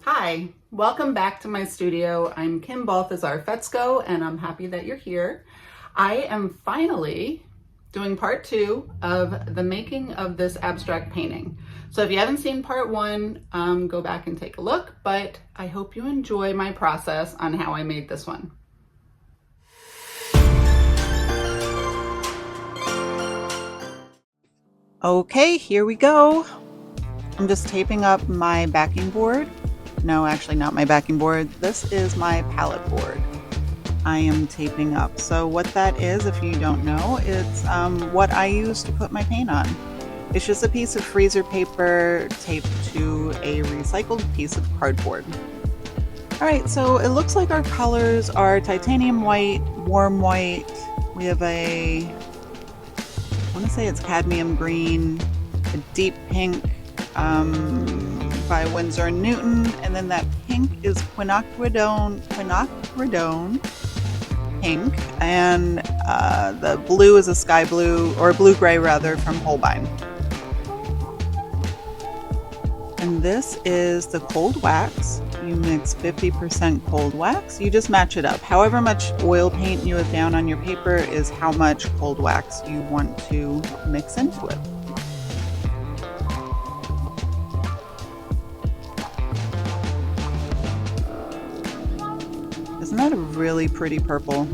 Hi, welcome back to my studio. I'm Kym Balthazar Fetzko, and I'm happy that you're here. I am finally doing part 2 of the making of this abstract painting. So if you haven't seen part 1, go back and take a look, but I hope you enjoy my process on how I made this one. Okay, here we go. I'm just taping up my backing board. No, actually not my backing board. This is my palette board I am taping up. So what that is, if you don't know, it's what I use to put my paint on. It's just a piece of freezer paper taped to a recycled piece of cardboard. All right, so it looks like our colors are titanium white, warm white. We have I want to say it's cadmium green, a deep pink, by Winsor & Newton, and then that pink is quinacridone pink, and the blue is a sky blue, or blue gray rather, from Holbein. And this is the cold wax. You mix 50% cold wax. You just match it up. However much oil paint you have down on your paper is how much cold wax you want to mix into it. Isn't that a really pretty purple?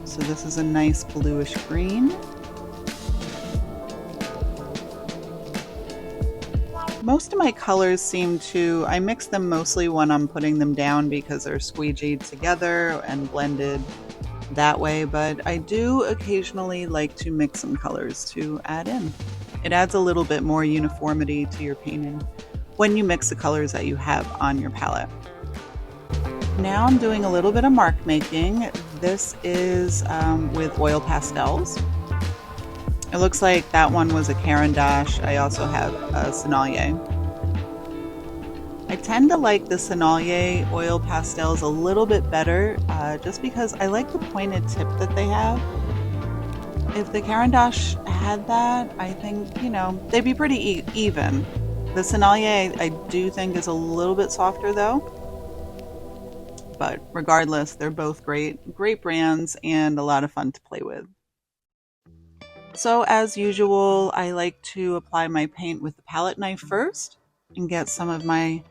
So this is a nice bluish green. Most of my colors I mix them mostly when I'm putting them down because they're squeegeed together and blended that way, but I do occasionally like to mix some colors to add in. It adds a little bit more uniformity to your painting when you mix the colors that you have on your palette. Now I'm doing a little bit of mark making. This is with oil pastels. It looks like that one was a Caran d'Ache. I also have a Sennelier. I tend to like the Sennelier oil pastels a little bit better, just because I like the pointed tip that they have. If the Caran d'Ache had that, I think, they'd be pretty even. The Sennelier, I do think, is a little bit softer though, but regardless, they're both great brands and a lot of fun to play with. So as usual, I like to apply my paint with the palette knife first and get some of my,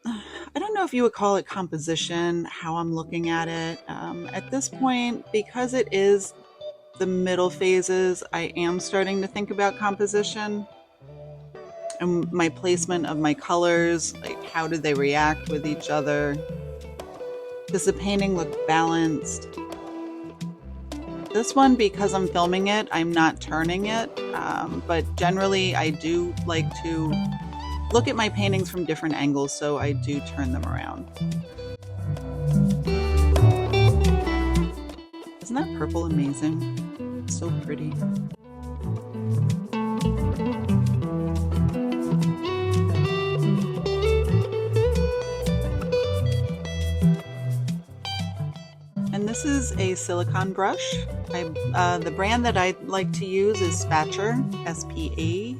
I don't know if you would call it composition, how I'm looking at it. At this point, because it is the middle phases, I am starting to think about composition. And my placement of my colors, like how do they react with each other? Does the painting look balanced? This one, because I'm filming it, I'm not turning it, but generally I do like to look at my paintings from different angles, so I do turn them around. Isn't that purple amazing? It's so pretty. And this is a silicone brush. The brand that I like to use is Spatcher, S-P-A-T-C-H-E-R.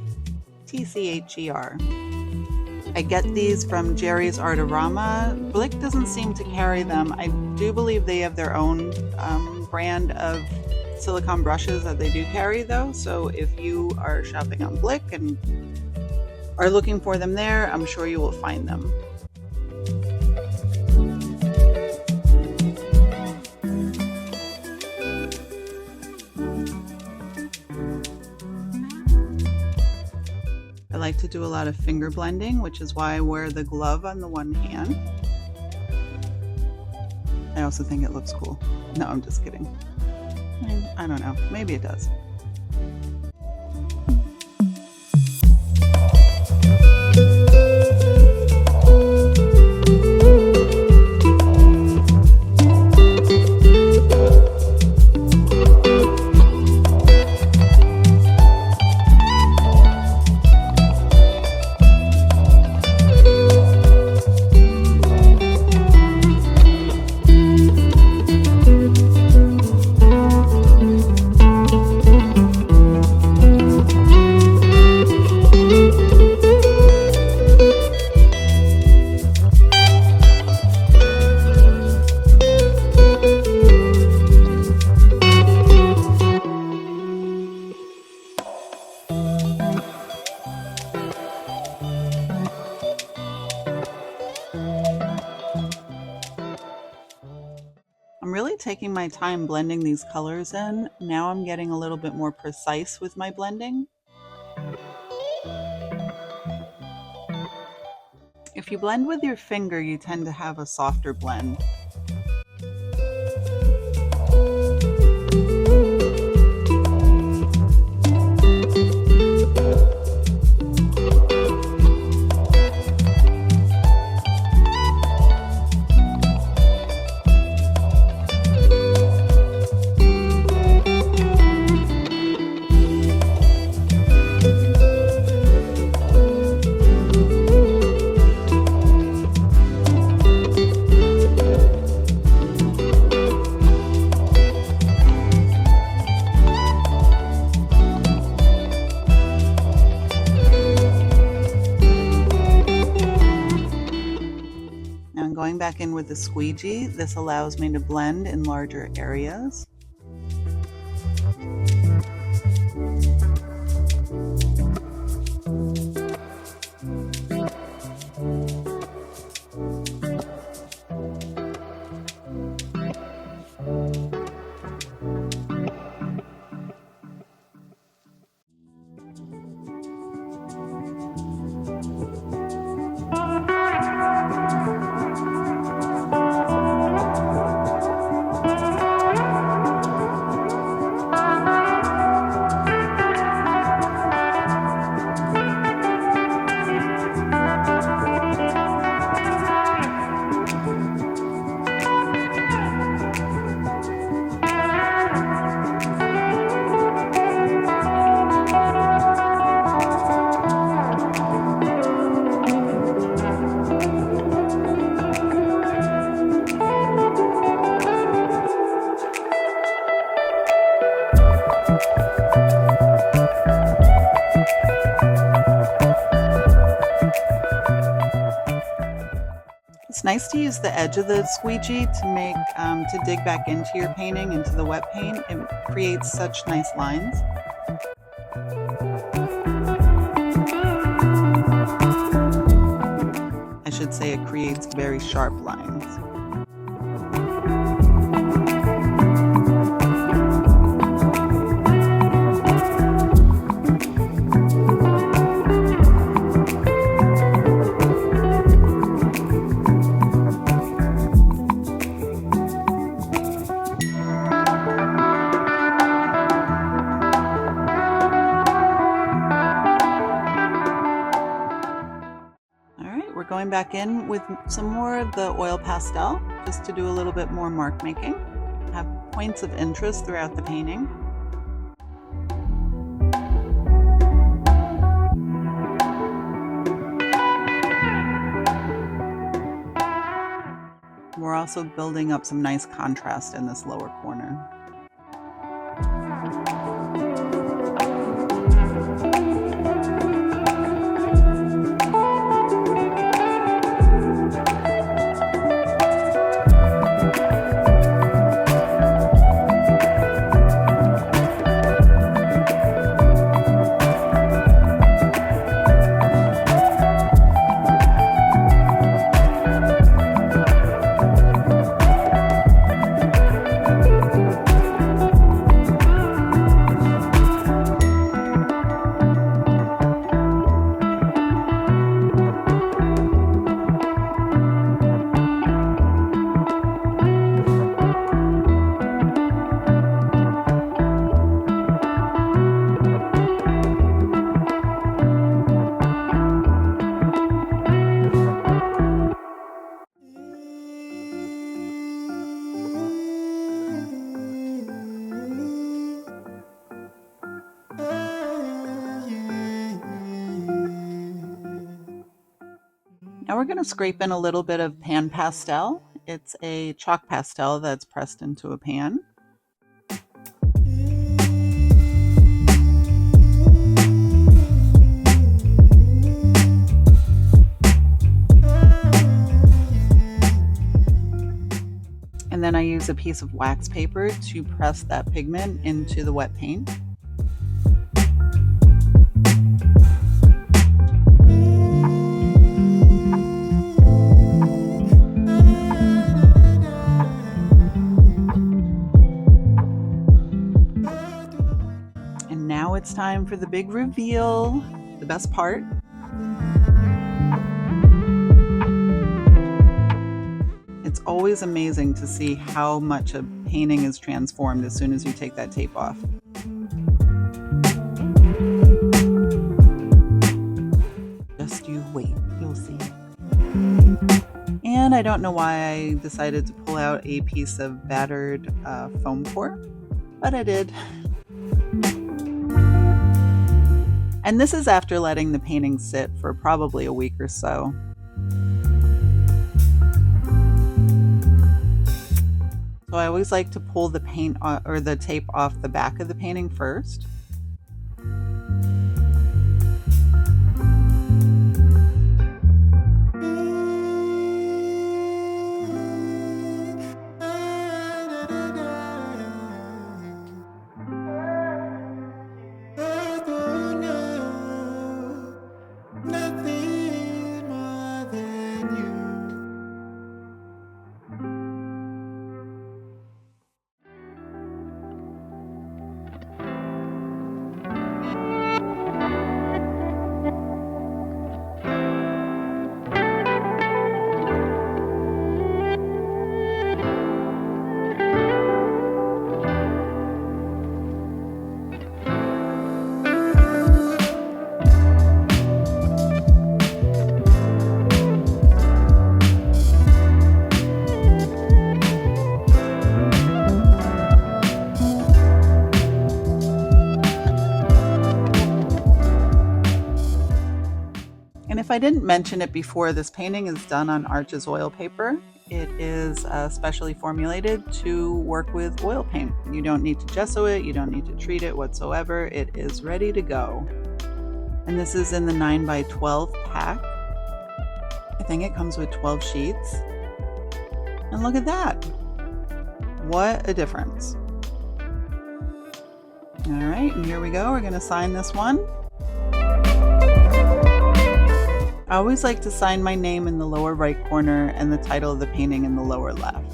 I get these from Jerry's Artorama. Blick doesn't seem to carry them. I do believe they have their own brand of silicone brushes that they do carry though. So if you are shopping on Blick and are looking for them there, I'm sure you will find them. I like to do a lot of finger blending, which is why I wear the glove on the one hand. I also think it looks cool. No, I'm just kidding. I don't know. Maybe it does. taking my time blending these colors in. Now I'm getting a little bit more precise with my blending. If you blend with your finger, you tend to have a softer blend. Going back in with the squeegee, this allows me to blend in larger areas. It's nice to use the edge of the squeegee to make to dig back into your painting, into the wet paint. It creates such nice lines. I should say it creates very sharp lines. Going back in with some more of the oil pastel, just to do a little bit more mark making. Have points of interest throughout the painting. We're also building up some nice contrast in this lower corner. Now we're going to scrape in a little bit of pan pastel. It's a chalk pastel that's pressed into a pan. And then I use a piece of wax paper to press that pigment into the wet paint. time for the big reveal, the best part. It's always amazing to see how much a painting is transformed as soon as you take that tape off. Just you wait, you'll see. And I don't know why I decided to pull out a piece of battered foam core, but I did. And this is after letting the painting sit for probably a week or so. So I always like to pull the paint or the tape off the back of the painting first. And if I didn't mention it before, this painting is done on Arches oil paper. It is specially formulated to work with oil paint. You don't need to gesso it, you don't need to treat it whatsoever. It is ready to go. And this is in the 9x12 pack. I think it comes with 12 sheets. And look at that. What a difference. All right, and here we go. We're gonna sign this one. I always like to sign my name in the lower right corner and the title of the painting in the lower left.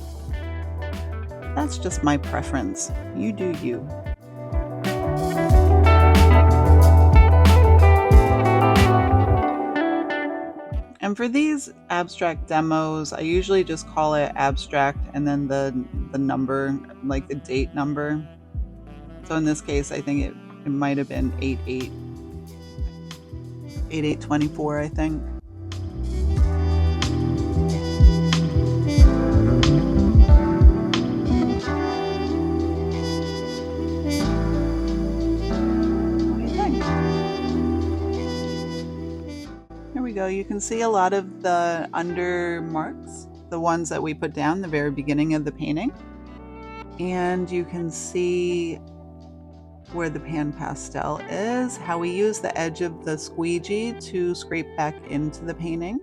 That's just my preference. You do you. And for these abstract demos, I usually just call it abstract and then the number, like the date number. So in this case, I think it might have been 8824, I think. What do you think? Here we go. You can see a lot of the under marks, the ones that we put down the very beginning of the painting. And you can see where the pan pastel is, how we use the edge of the squeegee to scrape back into the painting.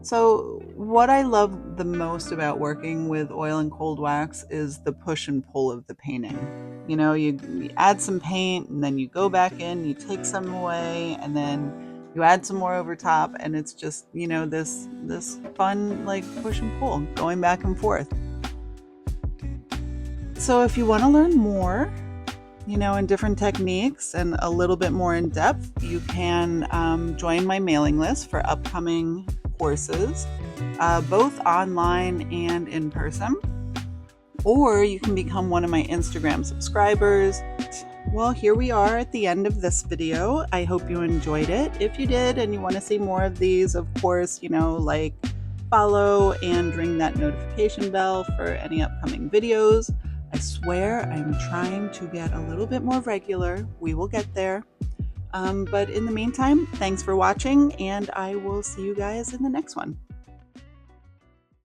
So what I love the most about working with oil and cold wax is the push and pull of the painting. You know, you add some paint and then you go back in, you take some away, and then you add some more over top, and it's just, you know, this fun like push and pull going back and forth. So if you want to learn more, you know, in different techniques and a little bit more in depth, you can join my mailing list for upcoming courses, both online and in person. Or you can become one of my Instagram subscribers. Well, here we are at the end of this video. I hope you enjoyed it. If you did and you want to see more of these, of course, you know, like follow and ring that notification bell for any upcoming videos. I swear I'm trying to get a little bit more regular. We will get there. But in the meantime, thanks for watching, and I will see you guys in the next one.